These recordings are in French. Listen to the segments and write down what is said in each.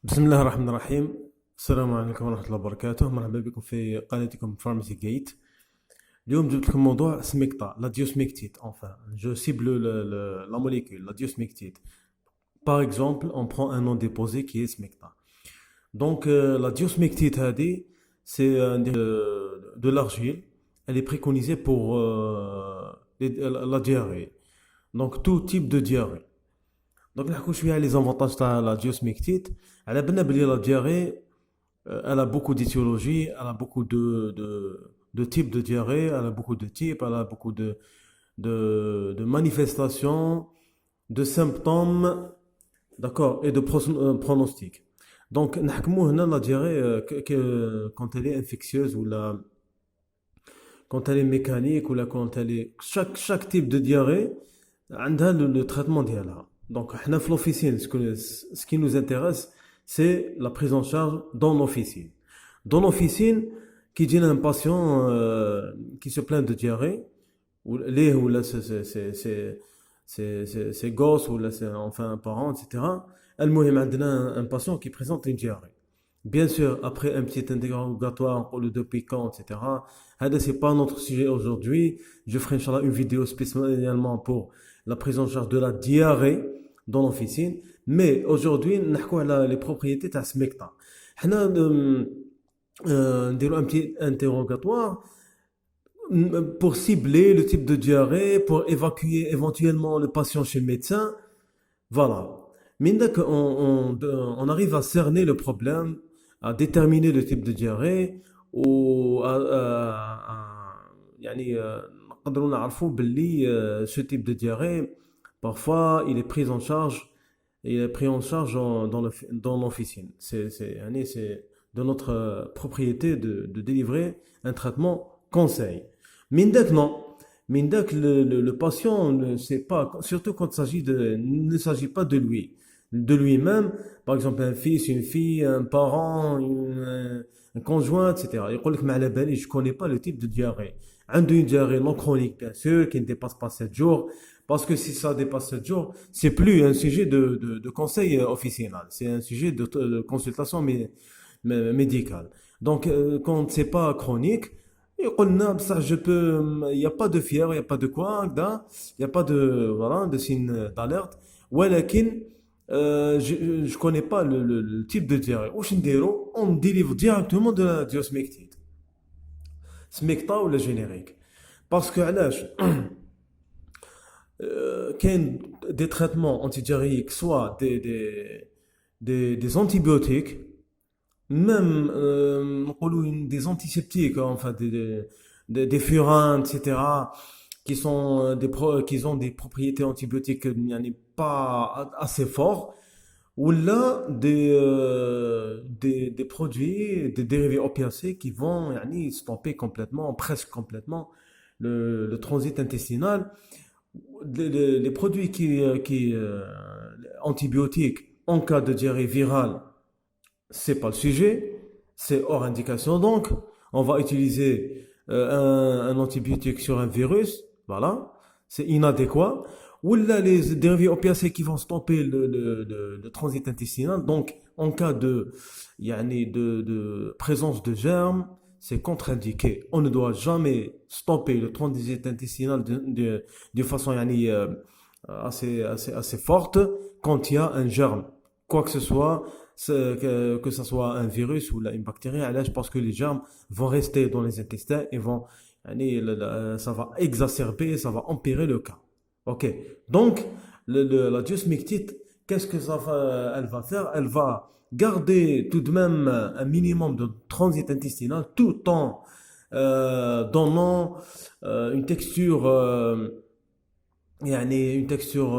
بسم الله الرحمن الرحيم. السلام عليكم ورحمة الله وبركاته. مرحبا بكم في قناتكم فارماسي جيت. اليوم جبت لكم موضوع سميكتا لا diosmectite. Enfin, je cible la molécule, la diosmectite. Par exemple, on prend un nom déposé qui est smecta. Donc, la diosmectite, c'est de l'argile. Elle est préconisée pour la diarrhée. Donc, tout type de diarrhée. Donc, نحكوا شوية على les avantages de la diosmectite. على بالنا بلي la diarrhée, elle a beaucoup d'étiologies, elle a beaucoup de types de diarrhée, elle a beaucoup de types, elle a beaucoup de manifestations, de symptômes, d'accord, et de pronostics. Donc, نحكموا هنا la diarrhée quand elle est infectieuse ou quand elle est mécanique ou quand elle est chaque type de diarrhée عندها le traitement ديالها. Donc, احنا في l'officine, ce qui nous intéresse, c'est la prise en charge dans l'officine. Dans l'officine, qui dit un patient qui se plaint de diarrhée, ou là c'est gosse, ou là c'est enfin un parent, etc. المهم عندنا un patient qui présente une diarrhée. Bien sûr, après un petit interrogatoire pour le depuis quand, etc. هذا c'est pas notre sujet aujourd'hui. Je ferai Inch'Allah une vidéo spécialement pour la prise en charge de la diarrhée dans l'officine. Mais aujourd'hui, نحكوا على les propriétés تاع smecta. حنا نديروا un petit interrogatoire pour cibler le type de diarrhée, pour évacuer éventuellement le patient chez le médecin. Voilà. Mais dès on arrive à cerner le problème, à déterminer le type de diarrhée, ou يعني نقدروا نعرفوا باللي ce type de diarrhée parfois il est pris en charge dans l'officine. C'est de notre propriété de délivrer un traitement conseil. Mindak non. Mindak le patient ne sait pas, surtout quand il ne s'agit pas de lui-même, par exemple un fils, une fille, un parent, un conjoint, etc. Il dit que je ne connais pas le type de diarrhée. Une diarrhée non chronique, bien sûr, qui ne dépasse pas 7 jours, parce que si ça dépasse 7 jours, c'est plus un sujet de conseil officinal, c'est un sujet de consultation médicale. Donc, quand c'est pas chronique, il n'y a pas de fièvre, il n'y a pas de quoi, il n'y a pas voilà, de signe d'alerte. ولكن je connais pas le type de diarrhée. On délivre directement de la diosmectite. Smecta ou la générique. Parce que علاش كاين des traitements antidiarrhéiques, soit des antibiotiques, même des antiseptiques, enfin des furins, etc., qui ont des propriétés antibiotiques pas assez fortes, ou là des produits, des dérivés opiacés qui vont stopper complètement, presque complètement, le transit intestinal. Les produits antibiotiques en cas de diarrhée virale, c'est pas le sujet, c'est hors indication. Donc, on va utiliser un antibiotique sur un virus, voilà, c'est inadéquat. Ou là, les dérivés opiacés qui vont stopper le transit intestinal. Donc, en cas de présence de germes, c'est contre-indiqué. On ne doit jamais stopper le transit intestinal de façon assez forte quand il y a un germe. Quoi que ce soit, que ce soit un virus ou une bactérie, parce que les germes vont rester dans les intestins et ça va exacerber, ça va empirer le cas. Ok. Donc, la diosmectite, qu'est-ce que elle va faire? Elle va garder tout de même un minimum de transit intestinal tout en donnant une texture, une texture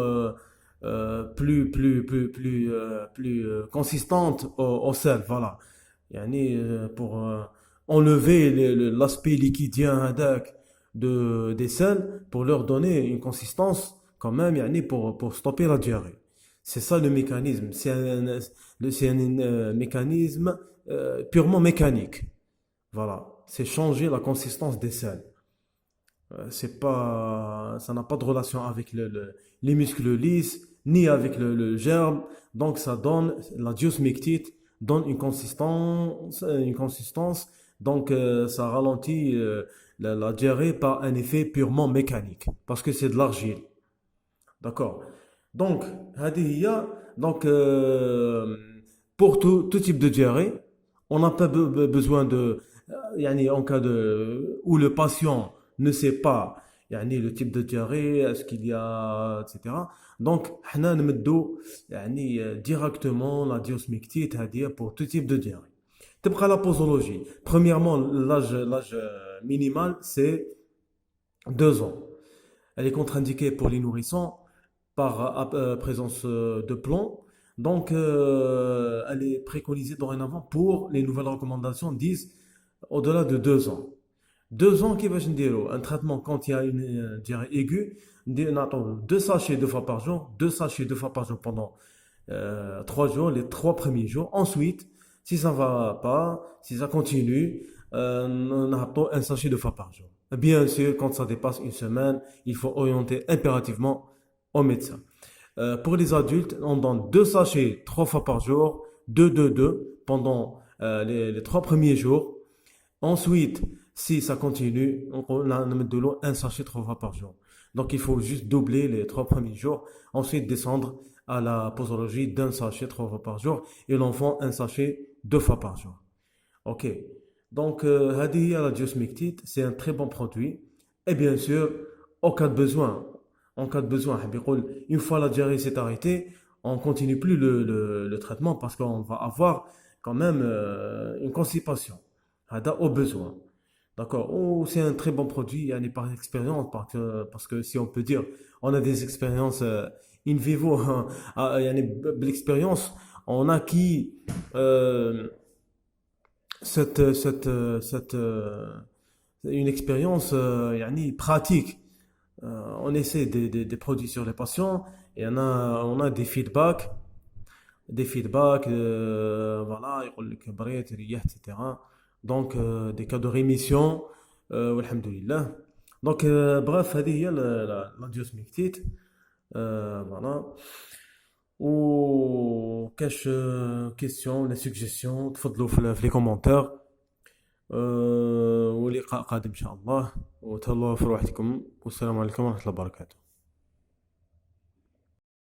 plus consistante au sel, voilà. Pour enlever l'aspect liquidien des sels, pour leur donner une consistance quand même, pour stopper la diarrhée. C'est ça le mécanisme. C'est un mécanisme purement mécanique. Voilà. C'est changer la consistance des sels. Ça n'a pas de relation avec les muscles lisses, ni avec le germe. Donc ça donne, la diosmectite donne une consistance. Donc ça ralentit la diarrhée par un effet purement mécanique, parce que c'est de l'argile. D'accord. Donc, هذه هي. Donc, pour tout type de diarrhée, on n'a pas besoin de, يعني, en cas de, où le patient ne sait pas, يعني, le type de diarrhée, est-ce qu'il y a, etc. Donc, حنا نمدو, يعني, directement la diosmectite هذه pour tout type de diarrhée. تبقى la posologie. Premièrement, l'âge minimal, c'est 2 ans. Elle est contre-indiquée pour les nourrissons par présence de plomb. Donc, elle est préconisée dorénavant pour les nouvelles recommandations disent au-delà de 2 ans. 2 ans, qui va dire un traitement quand il y a une diarrhée aiguë, attends, 2 sachets 2 fois par jour, 2 sachets 2 fois par jour pendant 3 jours, les 3 premiers jours. Ensuite, si ça ne va pas, si ça continue, on a un sachet 2 fois par jour. Bien sûr, quand ça dépasse une semaine, il faut orienter impérativement au médecin. Pour les adultes, on donne 2 sachets 3 fois par jour, 2, 2, 2, pendant les 3 premiers jours. Ensuite, si ça continue, on a de l'eau 1 sachet 3 fois par jour. Donc, il faut juste doubler les 3 premiers jours. Ensuite, descendre à la posologie d'1 sachet 3 fois par jour. Et l'enfant, 1 sachet 2 fois par jour. Ok. Donc, هذه هي la diosmectite, c'est un très bon produit. Et bien sûr, au cas de besoin, حاب يقول, une fois la diarrhée s'est arrêtée, on continue plus le traitement parce qu'on va avoir quand même une constipation. هذا au besoin. D'accord. Oh, c'est un très bon produit, يعني, par expérience, parce que si on peut dire, on a des expériences in vivo, يعني, l'expérience, on a acquis une expérience يعني, pratique. On essaie des produits sur les patients et on a des feedbacks, voilà, يقول لك بريت ريحت, etc. Donc des cas de rémission, والحمد لله. Donc bref, هذه هي la diosmectite. Voilà. Ou كاش questions, les suggestions, تفضلوا في les commentaires. ولقاء قادم إن شاء الله، وتهلاو في روحكم، والسلام عليكم ورحمة الله وبركاته.